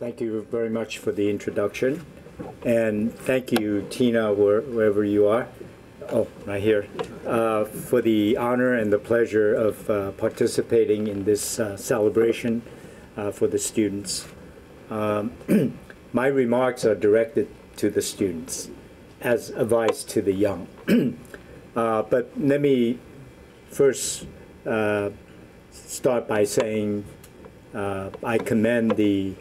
Thank you very much for the introduction. And thank you, Tina, wherever you are. Oh, right here. For the honor and the pleasure of participating in this celebration for the students. My remarks are directed to the students as advice to the young. But let me first start by saying I commend the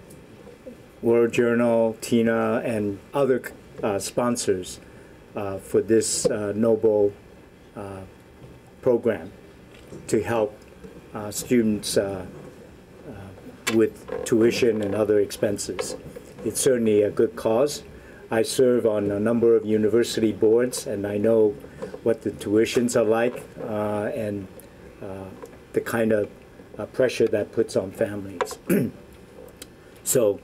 World Journal, Tina, and other sponsors for this noble program to help students with tuition and other expenses. It's certainly a good cause. I serve on a number of university boards, and I know what the tuitions are like and the kind of pressure that puts on families. So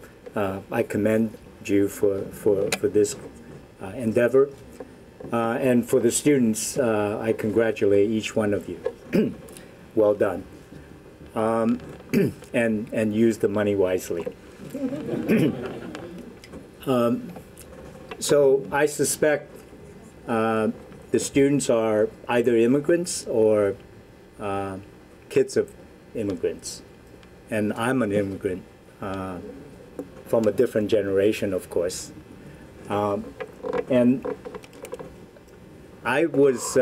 I commend you for this endeavor. And for the students, I congratulate each one of you. Well done. And use the money wisely. So I suspect the students are either immigrants or kids of immigrants. And I'm an immigrant from a different generation, of course. And I was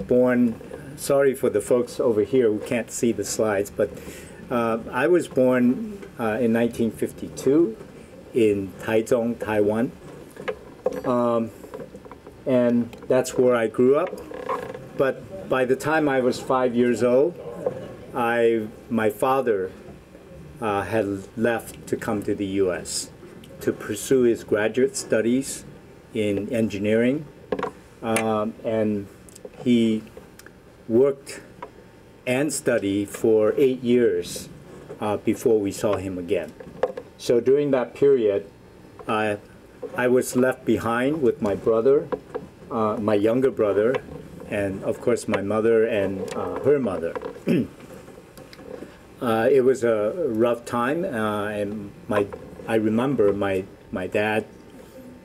born, sorry for the folks over here who can't see the slides, but I was born in 1952 in Taichung, Taiwan. And that's where I grew up. But by the time I was 5 years old, my father had left to come to the U.S. to pursue his graduate studies in engineering. And he worked and studied for 8 years before we saw him again. So during that period, I was left behind with my brother, my younger brother, and of course my mother and her mother. It was a rough time, and I remember my dad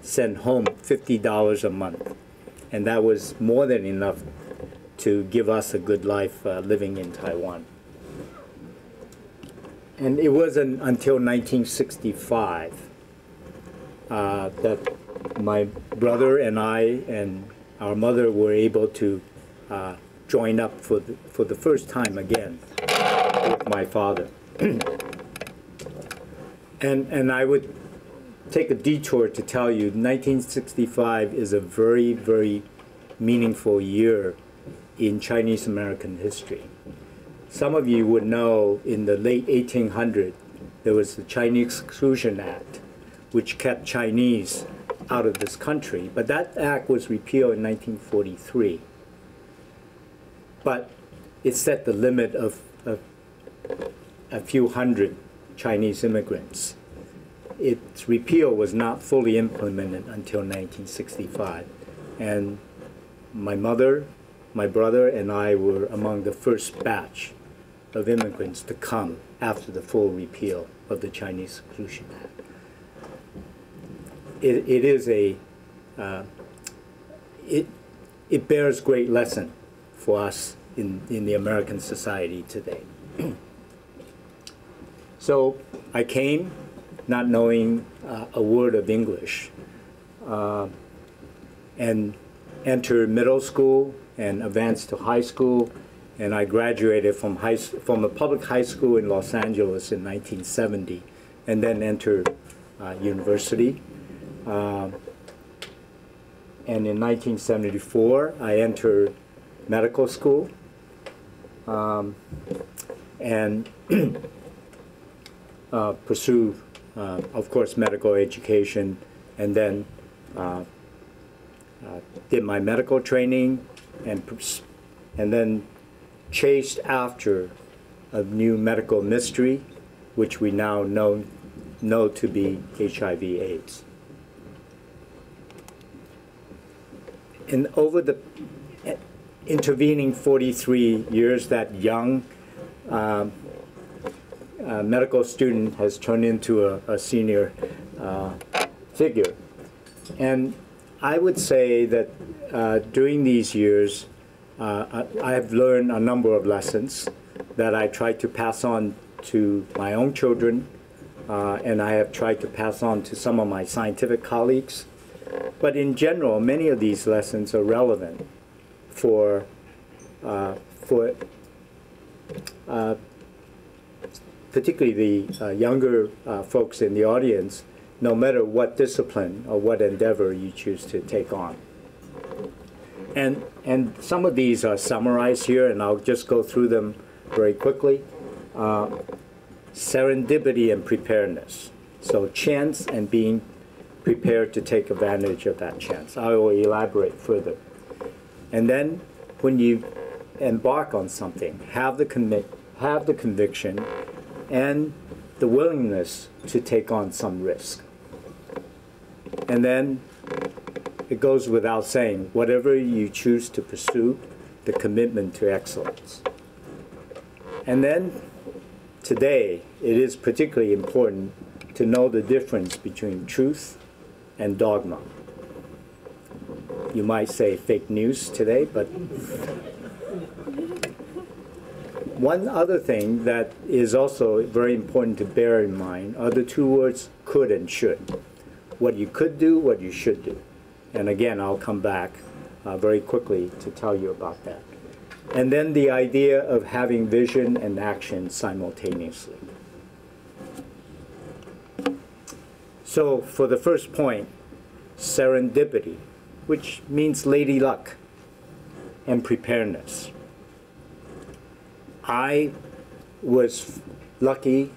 sent home $50 a month, and that was more than enough to give us a good life living in Taiwan. And it wasn't until 1965 that my brother and I and our mother were able to join up for the first time again with my father. And I would take a detour to tell you 1965 is a very, very meaningful year in Chinese American history. Some of you would know in the late 1800s there was the Chinese Exclusion Act, which kept Chinese out of this country, but that act was repealed in 1943. But it set the limit of a few hundred Chinese immigrants. Its repeal was not fully implemented until 1965. And my mother, my brother, and I were among the first batch of immigrants to come after the full repeal of the Chinese Exclusion Act. It is it bears great lesson for us in the American society today. So I came not knowing a word of English and entered middle school and advanced to high school, and I graduated from a public high school in Los Angeles in 1970, and then entered university. And in 1974, I entered medical school and pursued, of course, medical education, and then did my medical training, and then chased after a new medical mystery, which we now know to be HIV/AIDS. And over the intervening 43 years, that young medical student has turned into a senior figure. And I would say that during these years, I have learned a number of lessons that I try to pass on to my own children, and I have tried to pass on to some of my scientific colleagues. But in general, many of these lessons are relevant for particularly the younger folks in the audience, no matter what discipline or what endeavor you choose to take on. And some of these are summarized here, and I'll just go through them very quickly. Serendipity and preparedness. So chance and being prepared to take advantage of that chance. I will elaborate further. And then when you embark on something, have the conviction and the willingness to take on some risk. And then it goes without saying, whatever you choose to pursue, the commitment to excellence. And then today, it is particularly important to know the difference between truth and dogma. You might say fake news today, but one other thing that is also very important to bear in mind are the two words could and should. What you could do, what you should do. And again, I'll come back very quickly to tell you about that. And then the idea of having vision and action simultaneously. So for the first point, serendipity, which means lady luck, and preparedness. I was lucky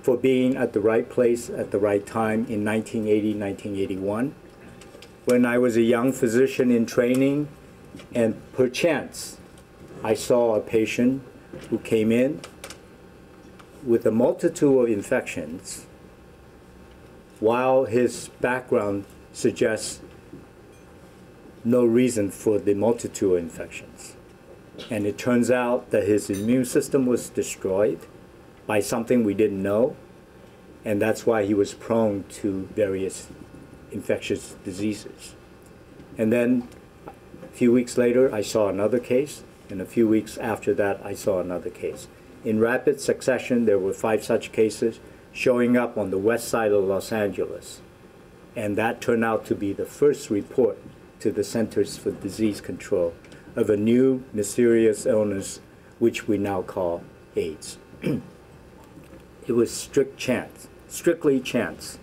for being at the right place at the right time in 1980, 1981, when I was a young physician in training, and perchance I saw a patient who came in with a multitude of infections, while his background suggests no reason for the multitude of infections. And it turns out that his immune system was destroyed by something we didn't know, and that's why he was prone to various infectious diseases. And then a few weeks later, I saw another case, and a few weeks after that, I saw another case. In rapid succession, there were 5 such cases showing up on the west side of Los Angeles. And that turned out to be the first report to the Centers for Disease Control of a new mysterious illness, which we now call AIDS. It was strict chance, strictly chance.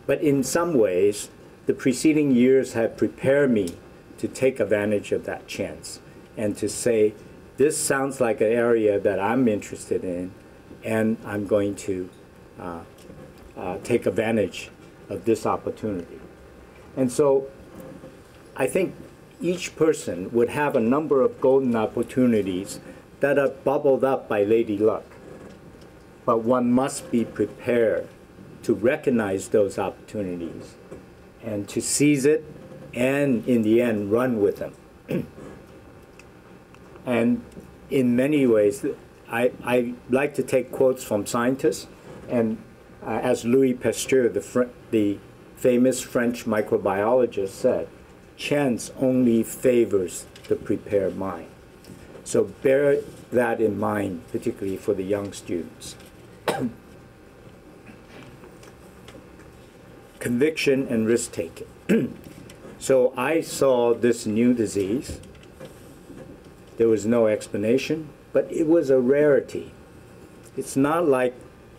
But in some ways, the preceding years have prepared me to take advantage of that chance and to say, this sounds like an area that I'm interested in, and I'm going to take advantage of this opportunity. And so I think each person would have a number of golden opportunities that are bubbled up by lady luck. But one must be prepared to recognize those opportunities and to seize it and, in the end, run with them. And in many ways, I like to take quotes from scientists, and as Louis Pasteur, the famous French microbiologist, said, chance only favors the prepared mind. So bear that in mind, particularly for the young students. Conviction and risk-taking. So I saw this new disease. There was no explanation, but it was a rarity. It's not like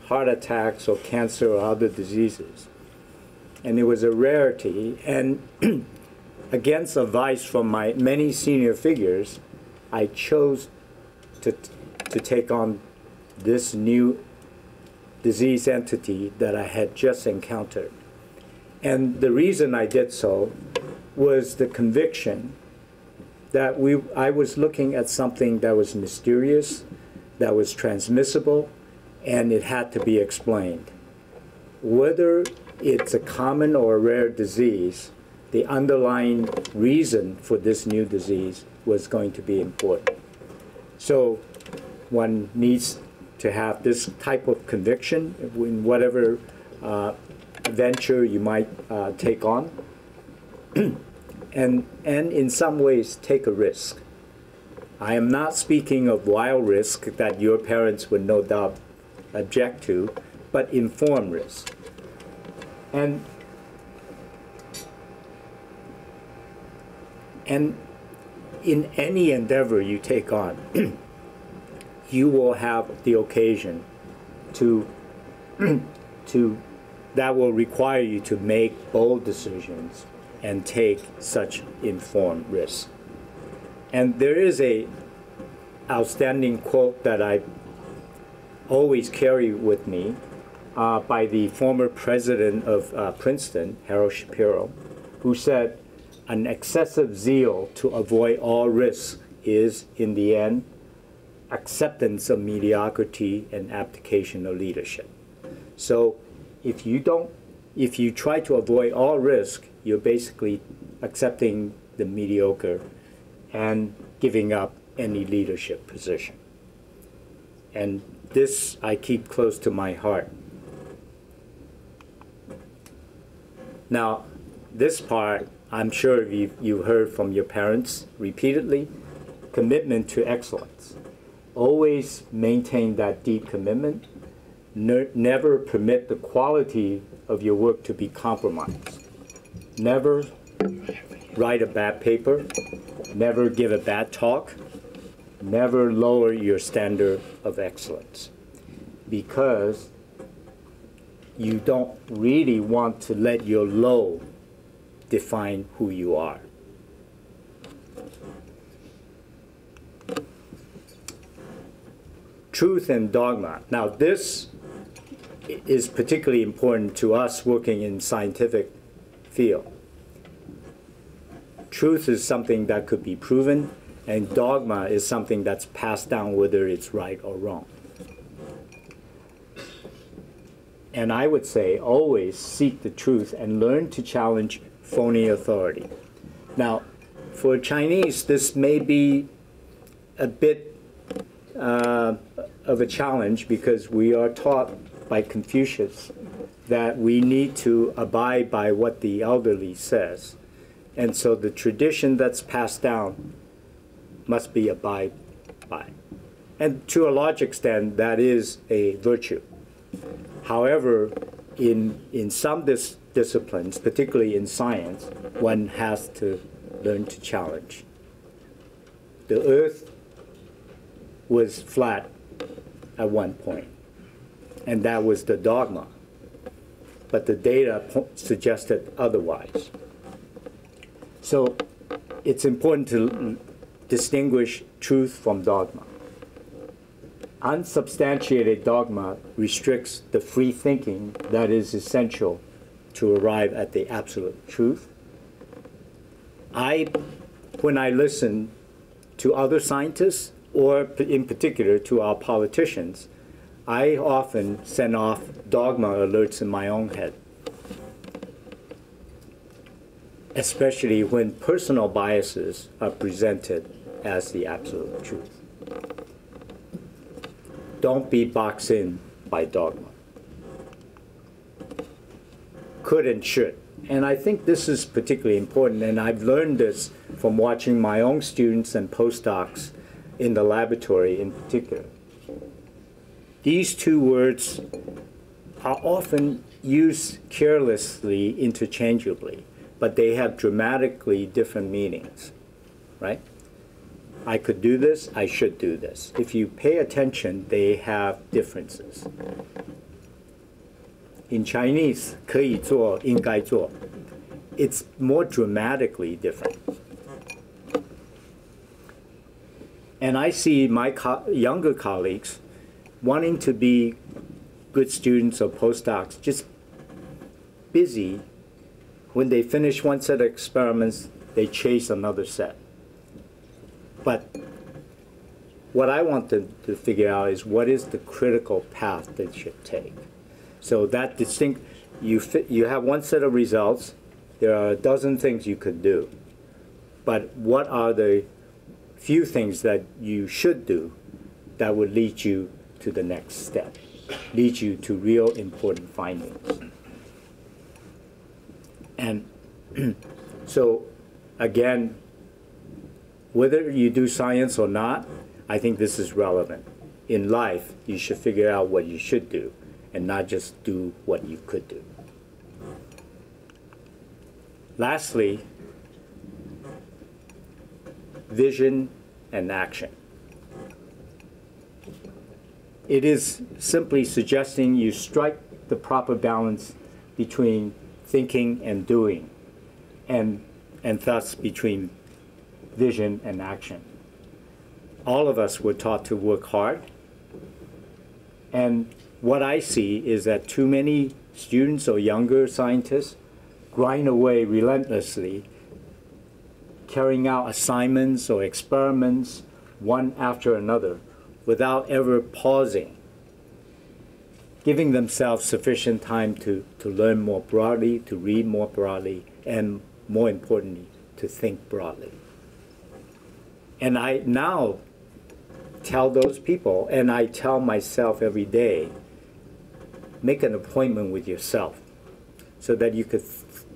heart attacks or cancer or other diseases. And it was a rarity, and against advice from my many senior figures, I chose to take on this new disease entity that I had just encountered. And the reason I did so was the conviction that I was looking at something that was mysterious, that was transmissible, and it had to be explained. Whether it's a common or a rare disease, the underlying reason for this new disease was going to be important. So one needs to have this type of conviction in whatever venture you might take on, and in some ways take a risk. I am not speaking of wild risk that your parents would no doubt object to, but informed risk. And in any endeavor you take on, you will have the occasion that will require you to make bold decisions and take such informed risks. And there is a outstanding quote that I always carry with me by the former president of Princeton, Harold Shapiro, who said, "An excessive zeal to avoid all risks is, in the end, acceptance of mediocrity and abdication of leadership." So if you try to avoid all risk, you're basically accepting the mediocre and giving up any leadership position. And this I keep close to my heart. Now, this part, I'm sure you've heard from your parents repeatedly, commitment to excellence. Always maintain that deep commitment. Never permit the quality of your work to be compromised. Never write a bad paper. Never give a bad talk. Never lower your standard of excellence, because you don't really want to let your low define who you are. Truth and dogma. Now, this is particularly important to us working in scientific field. Truth is something that could be proven, and dogma is something that's passed down whether it's right or wrong. And I would say always seek the truth and learn to challenge phony authority. Now, for Chinese, this may be a bit of a challenge, because we are taught by Confucius that we need to abide by what the elderly says. And so the tradition that's passed down must be abide by. And to a large extent, that is a virtue. However, in some disciplines, particularly in science, one has to learn to challenge. The earth was flat at one point, and that was the dogma. But the data suggested otherwise. So it's important to distinguish truth from dogma. Unsubstantiated dogma restricts the free thinking that is essential to arrive at the absolute truth. When I listen to other scientists, or in particular to our politicians, I often send off dogma alerts in my own head, especially when personal biases are presented as the absolute truth. Don't be boxed in by dogma. Could and should. And I think this is particularly important, and I've learned this from watching my own students and postdocs in the laboratory in particular. These two words are often used carelessly interchangeably, but they have dramatically different meanings, right? I could do this, I should do this. If you pay attention, they have differences. In Chinese, 可以做,应该做, it's more dramatically different. And I see my younger colleagues wanting to be good students or postdocs, just busy. When they finish one set of experiments, they chase another set. But what I want them to figure out is what is the critical path they should take. So that you have one set of results, there are a dozen things you could do. But what are the few things that you should do that would lead you to the next step, lead you to real important findings. And so, again, whether you do science or not, I think this is relevant. In life, you should figure out what you should do and not just do what you could do. Lastly, vision and action. It is simply suggesting you strike the proper balance between thinking and doing, and thus between vision and action. All of us were taught to work hard, and what I see is that too many students or younger scientists grind away relentlessly, carrying out assignments or experiments one after another without ever pausing, giving themselves sufficient time to learn more broadly, to read more broadly, and more importantly, to think broadly. And I now tell those people, and I tell myself every day, make an appointment with yourself so that you could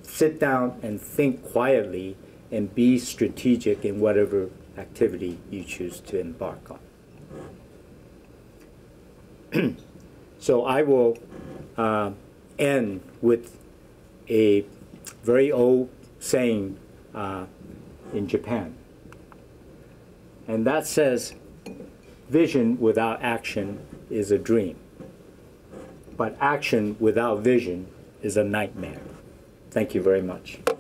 sit down and think quietly and be strategic in whatever activity you choose to embark on. So I will end with a very old saying in Japan. And that says, vision without action is a dream, but action without vision is a nightmare. Thank you very much. All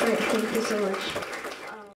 right, thank you so much.